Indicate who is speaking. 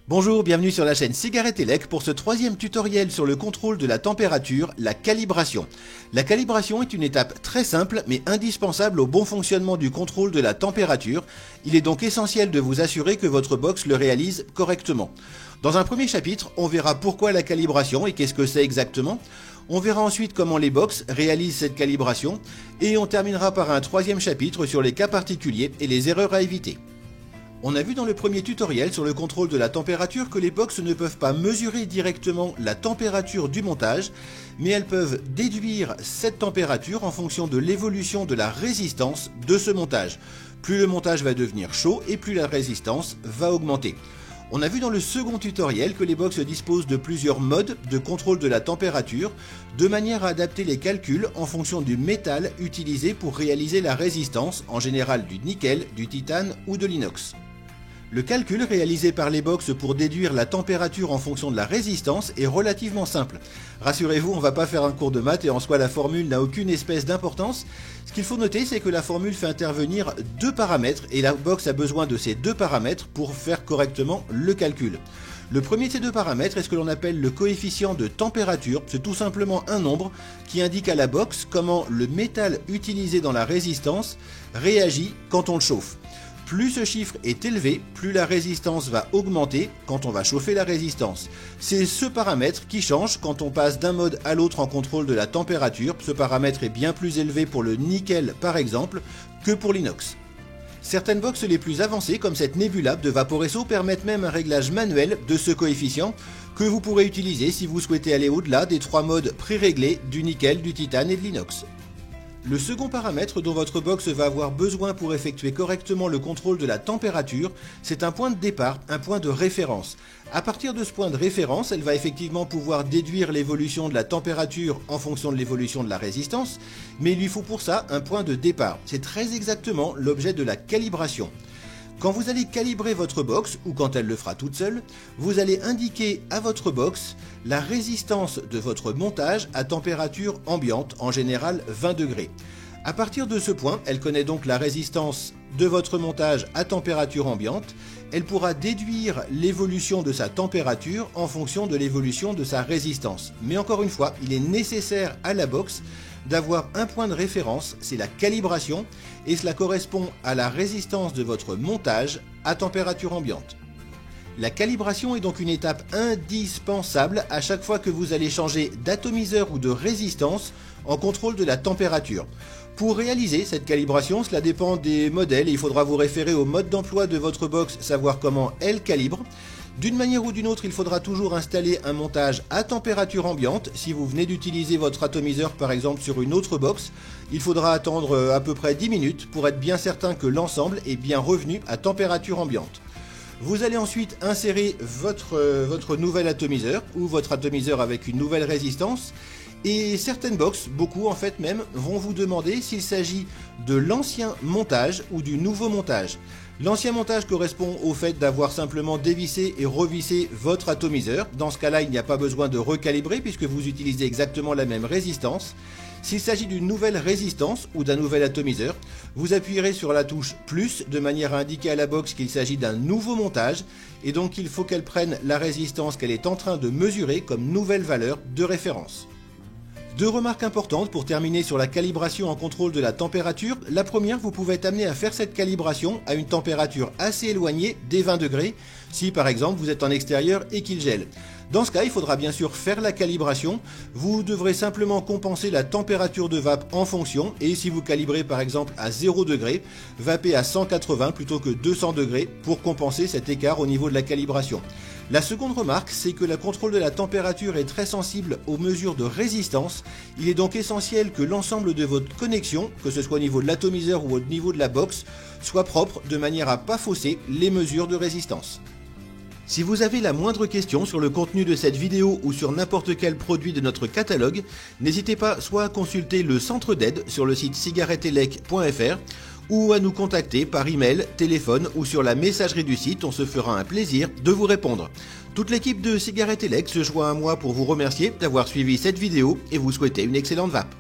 Speaker 1: Bonjour, bienvenue sur la chaîne Cigarette Elec pour ce troisième tutoriel sur le contrôle de la température, la calibration. La calibration est une étape très simple mais indispensable au bon fonctionnement du contrôle de la température. Il est donc essentiel de vous assurer que votre box le réalise correctement. Dans un premier chapitre, on verra pourquoi la calibration et qu'est-ce que c'est exactement. On verra ensuite comment les box réalisent cette calibration et on terminera par un troisième chapitre sur les cas particuliers et les erreurs à éviter. On a vu dans le premier tutoriel sur le contrôle de la température que les box ne peuvent pas mesurer directement la température du montage, mais elles peuvent déduire cette température en fonction de l'évolution de la résistance de ce montage. Plus le montage va devenir chaud et plus la résistance va augmenter. On a vu dans le second tutoriel que les box disposent de plusieurs modes de contrôle de la température, de manière à adapter les calculs en fonction du métal utilisé pour réaliser la résistance, en général du nickel, du titane ou de l'inox. Le calcul réalisé par les box pour déduire la température en fonction de la résistance est relativement simple. Rassurez-vous, on ne va pas faire un cours de maths et en soi la formule n'a aucune espèce d'importance. Ce qu'il faut noter, c'est que la formule fait intervenir deux paramètres et la box a besoin de ces deux paramètres pour faire correctement le calcul. Le premier de ces deux paramètres est ce que l'on appelle le coefficient de température. C'est tout simplement un nombre qui indique à la box comment le métal utilisé dans la résistance réagit quand on le chauffe. Plus ce chiffre est élevé, plus la résistance va augmenter quand on va chauffer la résistance. C'est ce paramètre qui change quand on passe d'un mode à l'autre en contrôle de la température. Ce paramètre est bien plus élevé pour le nickel par exemple que pour l'inox. Certaines box les plus avancées comme cette Nebulab de Vaporesso permettent même un réglage manuel de ce coefficient que vous pourrez utiliser si vous souhaitez aller au-delà des trois modes pré-réglés du nickel, du titane et de l'inox. Le second paramètre dont votre box va avoir besoin pour effectuer correctement le contrôle de la température, c'est un point de départ, un point de référence. À partir de ce point de référence, elle va effectivement pouvoir déduire l'évolution de la température en fonction de l'évolution de la résistance, mais il lui faut pour ça un point de départ. C'est très exactement l'objet de la calibration. Quand vous allez calibrer votre box, ou quand elle le fera toute seule, vous allez indiquer à votre box la résistance de votre montage à température ambiante, en général 20 degrés. À partir de ce point, elle connaît donc la résistance de votre montage à température ambiante. Elle pourra déduire l'évolution de sa température en fonction de l'évolution de sa résistance. Mais encore une fois, il est nécessaire à la box d'avoir un point de référence, c'est la calibration, et cela correspond à la résistance de votre montage à température ambiante. La calibration est donc une étape indispensable à chaque fois que vous allez changer d'atomiseur ou de résistance en contrôle de la température. Pour réaliser cette calibration, cela dépend des modèles et il faudra vous référer au mode d'emploi de votre box, savoir comment elle calibre. D'une manière ou d'une autre, il faudra toujours installer un montage à température ambiante. Si vous venez d'utiliser votre atomiseur par exemple sur une autre box, il faudra attendre à peu près 10 minutes pour être bien certain que l'ensemble est bien revenu à température ambiante. Vous allez ensuite insérer votre nouvel atomiseur ou votre atomiseur avec une nouvelle résistance. Et certaines box, beaucoup en fait même, vont vous demander s'il s'agit de l'ancien montage ou du nouveau montage. L'ancien montage correspond au fait d'avoir simplement dévissé et revissé votre atomiseur. Dans ce cas-là, il n'y a pas besoin de recalibrer puisque vous utilisez exactement la même résistance. S'il s'agit d'une nouvelle résistance ou d'un nouvel atomiseur, vous appuierez sur la touche plus de manière à indiquer à la box qu'il s'agit d'un nouveau montage et donc il faut qu'elle prenne la résistance qu'elle est en train de mesurer comme nouvelle valeur de référence. Deux remarques importantes pour terminer sur la calibration en contrôle de la température. La première, vous pouvez être amené à faire cette calibration à une température assez éloignée des 20 degrés, si par exemple vous êtes en extérieur et qu'il gèle. Dans ce cas, il faudra bien sûr faire la calibration. Vous devrez simplement compenser la température de vape en fonction et si vous calibrez par exemple à 0 degré, vapez à 180 plutôt que 200 degrés pour compenser cet écart au niveau de la calibration. La seconde remarque, c'est que le contrôle de la température est très sensible aux mesures de résistance. Il est donc essentiel que l'ensemble de votre connexion, que ce soit au niveau de l'atomiseur ou au niveau de la box, soit propre de manière à ne pas fausser les mesures de résistance. Si vous avez la moindre question sur le contenu de cette vidéo ou sur n'importe quel produit de notre catalogue, n'hésitez pas soit à consulter le centre d'aide sur le site cigaretteelec.fr ou à nous contacter par email, téléphone ou sur la messagerie du site, on se fera un plaisir de vous répondre. Toute l'équipe de Cigarette Elec se joint à moi pour vous remercier d'avoir suivi cette vidéo et vous souhaiter une excellente vape.